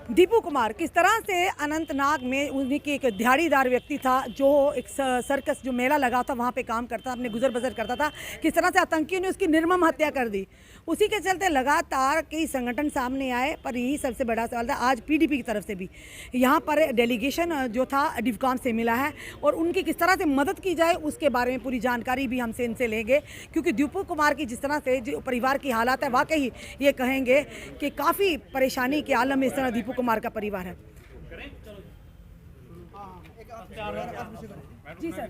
दीपू कुमार किस तरह से अनंतनाग में उनकी एक दिहाड़ीदार व्यक्ति था जो एक सर्कस जो मेला लगा था वहाँ पे काम करता, अपने गुजर बसर करता था। किस तरह से आतंकियों ने उसकी निर्मम हत्या कर दी। उसी के चलते लगातार कई संगठन सामने आए, पर यही सबसे बड़ा सवाल था आज पीडीपी की तरफ से भी यहाँ पर डेलीगेशन जो था डिवकॉम से मिला है और उनकी किस तरह से मदद की जाए उसके बारे में पूरी जानकारी भी हमसे इनसे लेंगे। क्योंकि दीपू कुमार की जिस तरह से जो परिवार की हालात है, वाकई ये कहेंगे कि काफ़ी परेशानी के आलम में इस तरह दीपू कुमार का परिवार है। जी सर,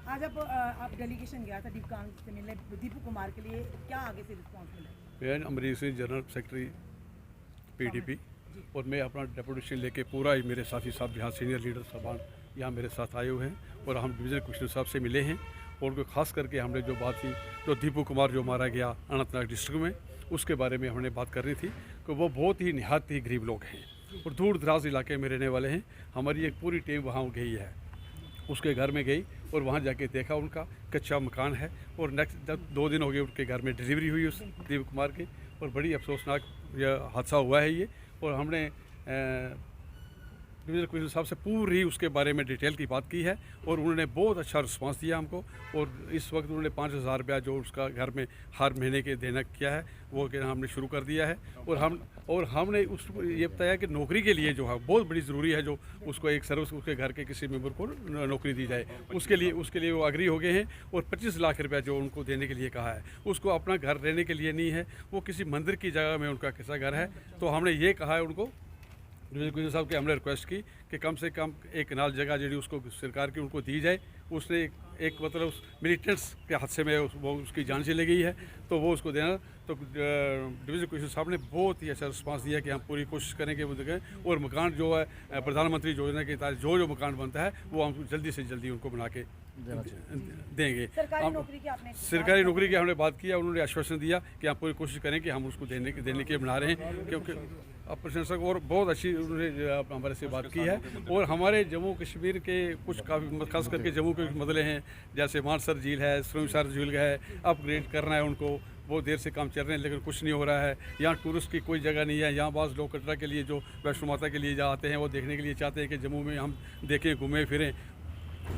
आज आप डेलीगेशन गया था डिवकॉम से मिलने दीपू कुमार के लिए, क्या आगे से रिस्पॉन्स मिला? मैं Amrik Singh general secretary PDP और मैं अपना डेपुटेशन लेके पूरा ही मेरे साथी साहब यहाँ सीनियर लीडर साहबान यहाँ मेरे साथ आए हुए हैं और हम डिवीज़न कमिश्नर साहब से मिले हैं और उनको खास करके हमने जो बात की जो दीपू कुमार जो मारा गया अनंतनाग डिस्ट्रिक्ट में उसके बारे में हमने बात करनी थी कि वो बहुत ही निहायत ही गरीब लोग हैं और दूर दराज इलाके में रहने वाले हैं। हमारी एक पूरी टीम वहाँ गई है, उसके घर में गई और वहाँ जाके देखा उनका कच्चा मकान है और नेक्स्ट 2 दिन हो गए उनके घर में डिलीवरी हुई उस दीपू कुमार की और बड़ी अफसोसनाक यह हादसा हुआ है ये। और हमने डिवीज़न कमिश्नर साहब से पूरी उसके बारे में डिटेल की बात की है और उन्होंने बहुत अच्छा रिस्पांस दिया हमको और इस वक्त उन्होंने 5,000 रुपया जो उसका घर में हर महीने के देना किया है वो हमने शुरू कर दिया है। और हमने उस ये बताया कि नौकरी के लिए जो है बहुत बड़ी ज़रूरी है जो उसको एक सर्विस उसके घर के किसी मेंबर को नौकरी दी जाए, उसके लिए वो अग्री हो गए हैं और 25 लाख रुपया जो उनको देने के लिए कहा है उसको अपना घर रहने के लिए नहीं है, वो किसी मंदिर की जगह में उनका कैसा घर है। तो हमने ये कहा है उनको डिवीज़न कमिश्नर साहब के हमने रिक्वेस्ट की कि कम से कम एक कनाल जगह जी उसको सरकार की उनको दी जाए। उसने एक मतलब उस मिलिटेंट्स के हादसे में वो उसकी जान चली गई है तो वो उसको देना। तो डिवीज़न कमिश्नर साहब ने बहुत ही अच्छा रिस्पांस दिया कि हम पूरी कोशिश करेंगे वो देखें और मकान जो है प्रधानमंत्री योजना के तहत जो मकान बनता है वो हम जल्दी से जल्दी उनको बना के देंगे। सरकारी नौकरी की हमने बात किया, उन्होंने आश्वासन दिया कि हम पूरी कोशिश करें कि हम उसको देने के बना रहे हैं क्योंकि प्रशंसक और बहुत अच्छी उन्होंने हमारे से बात की है। और हमारे जम्मू कश्मीर के कुछ काफ़ी खास करके जम्मू के मसले हैं जैसे मानसर झील है, सुरमसार झील है, अपग्रेड करना है उनको, बहुत देर से काम चल रहे हैं लेकिन कुछ नहीं हो रहा है। यहाँ टूरिस्ट की कोई जगह नहीं है, यहाँ बाज़ लोग कटरा के लिए जो वैष्णो माता के लिए जाते हैं वो देखने के लिए चाहते हैं कि जम्मू में हम देखें घूमें फिरें,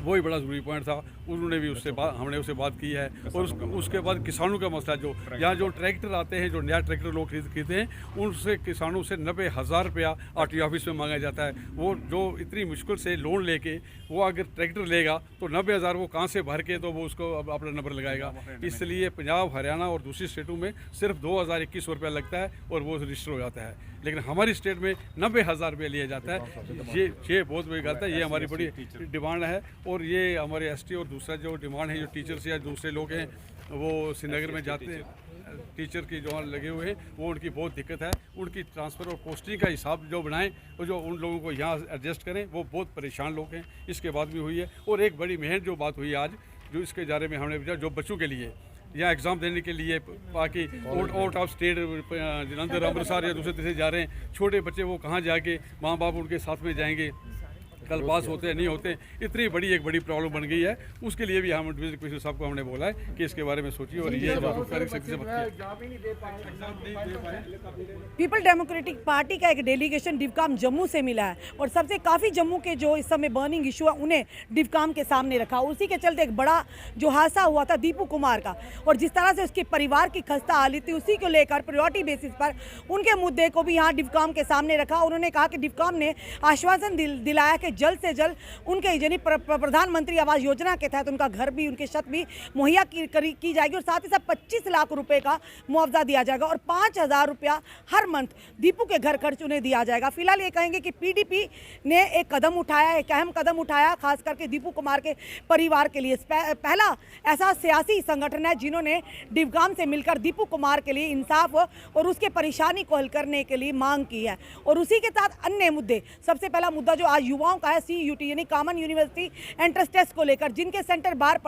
वही बड़ा ज़रूरी पॉइंट था। उन्होंने भी हमने उससे बात की है। और उसके बाद किसानों का मसला जो यहाँ जो ट्रैक्टर आते हैं जो नया ट्रैक्टर लोग खरीदते हैं उनसे किसानों से 90,000 रुपया आरटीओ ऑफिस में मांगा जाता है। वो जो इतनी मुश्किल से लोन लेके वो अगर ट्रैक्टर लेगा तो 90,000 वो कहाँ से भर के तो वो उसको अपना नंबर लगाएगा। इसलिए पंजाब हरियाणा और दूसरी स्टेटों में सिर्फ 2,021 रुपया लगता है और वो रजिस्टर हो जाता है, लेकिन हमारी स्टेट में 90,000 रुपया लिया जाता है। ये बहुत बड़ी बात है, ये हमारी बड़ी डिमांड है। और ये हमारे एसटी और दूसरा जो डिमांड है जो टीचर्स या दूसरे लोग हैं वो श्रीनगर में जाते हैं, टीचर की जो लगे हुए हैं वो उनकी बहुत दिक्कत है। उनकी ट्रांसफ़र और पोस्टिंग का हिसाब जो बनाएं और जो उन लोगों को यहाँ एडजस्ट करें, वो बहुत परेशान लोग हैं। इसके बाद भी हुई है। और एक बड़ी महंग जो बात हुई आज जो इसके बारे में हमने जो बच्चों के लिए या एग्ज़ाम देने के लिए बाकी out of state Jalandhar Amritsar या दूसरे तीसरे जा रहे हैं, छोटे बच्चे वो कहाँ जाके माँ बाप उनके साथ में जाएंगे, कल पास होते हैं नहीं होते, इतनी बड़ी एक बड़ी प्रॉब्लम बन गई है। उसके लिए भी हम डिवीज़न कमिश्नर साहब को हमने बोला है कि इसके बारे में सोचिए और ये पीपल डेमोक्रेटिक पार्टी का एक डेलीगेशन डिवकॉम जम्मू से मिला है और सबसे काफ़ी जम्मू के जो इस समय बर्निंग इशू है उन्हें डिवकॉम के सामने रखा। उसी के चलते एक बड़ा जो हादसा हुआ था दीपू कुमार का और जिस तरह से उसके परिवार की खस्ता हालत थी उसी को लेकर प्रायोरिटी बेसिस पर उनके मुद्दे को भी यहाँ डिवकॉम के सामने रखा। उन्होंने कहा कि डिवकॉम ने आश्वासन दिलाया कि जल्द से जल्द उनके यानी प्रधानमंत्री आवास योजना के तहत उनका घर भी उनके छत भी मुहैया की जाएगी और साथ ही साथ 25 लाख रुपए का मुआवजा दिया जाएगा और 5,000 रुपया हर मंथ दीपू के घर खर्च उन्हें दिया जाएगा। फिलहाल ये कहेंगे कि पीडीपी ने एक कदम उठाया, एक अहम कदम उठाया खास करके दीपू कुमार के परिवार के लिए। पहला ऐसा सियासी संगठन है जिन्होंने डिवकॉम से मिलकर दीपू कुमार के लिए इंसाफ और उसके परेशानी को हल करने के लिए मांग की है। और उसी के साथ अन्य मुद्दे, सबसे पहला मुद्दा जो आज युवाओं चुका है CUT यानी कॉमन यूनिवर्सिटी एंट्रेंस टेस्ट को लेकर, जिनके सेंटर बाहर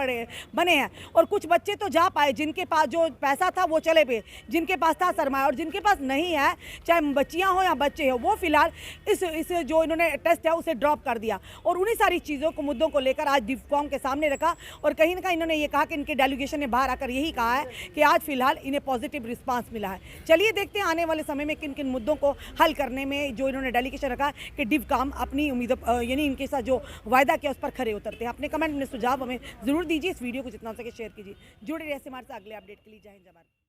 बने हैं और कुछ बच्चे तो जा पाए, जिनके पास जो पैसा था वो चले पे, जिनके पास था सरमाया, और जिनके पास नहीं है, चाहे बच्चियां हो या बच्चे हो, वो फिलहाल इस जो इन्होंने टेस्ट है उसे ड्रॉप कर दिया। और उन्हीं सारी चीज़ों को, मुद्दों को लेकर आज डिवकॉम के सामने रखा और कहीं ना कहीं इन्होंने ये कहा कि इनके डेलीगेशन ने बाहर आकर यही कहा है कि आज फिलहाल इन्हें पॉजिटिव रिस्पांस मिला है। चलिए देखते हैं आने वाले समय में किन किन मुद्दों को हल करने में जो इन्होंने डेलीगेशन रखा कि डिवकॉम अपनी उम्मीदों यानी इनके साथ जो वायदा किया उस पर खरे उतरते हैं। अपने कमेंट में सुझाव हमें जरूर दीजिए, इस वीडियो को जितना हो सके शेयर कीजिए। जुड़े रहिए हमारे साथ अगले अपडेट के लिए। जय हिंद, जय भारत।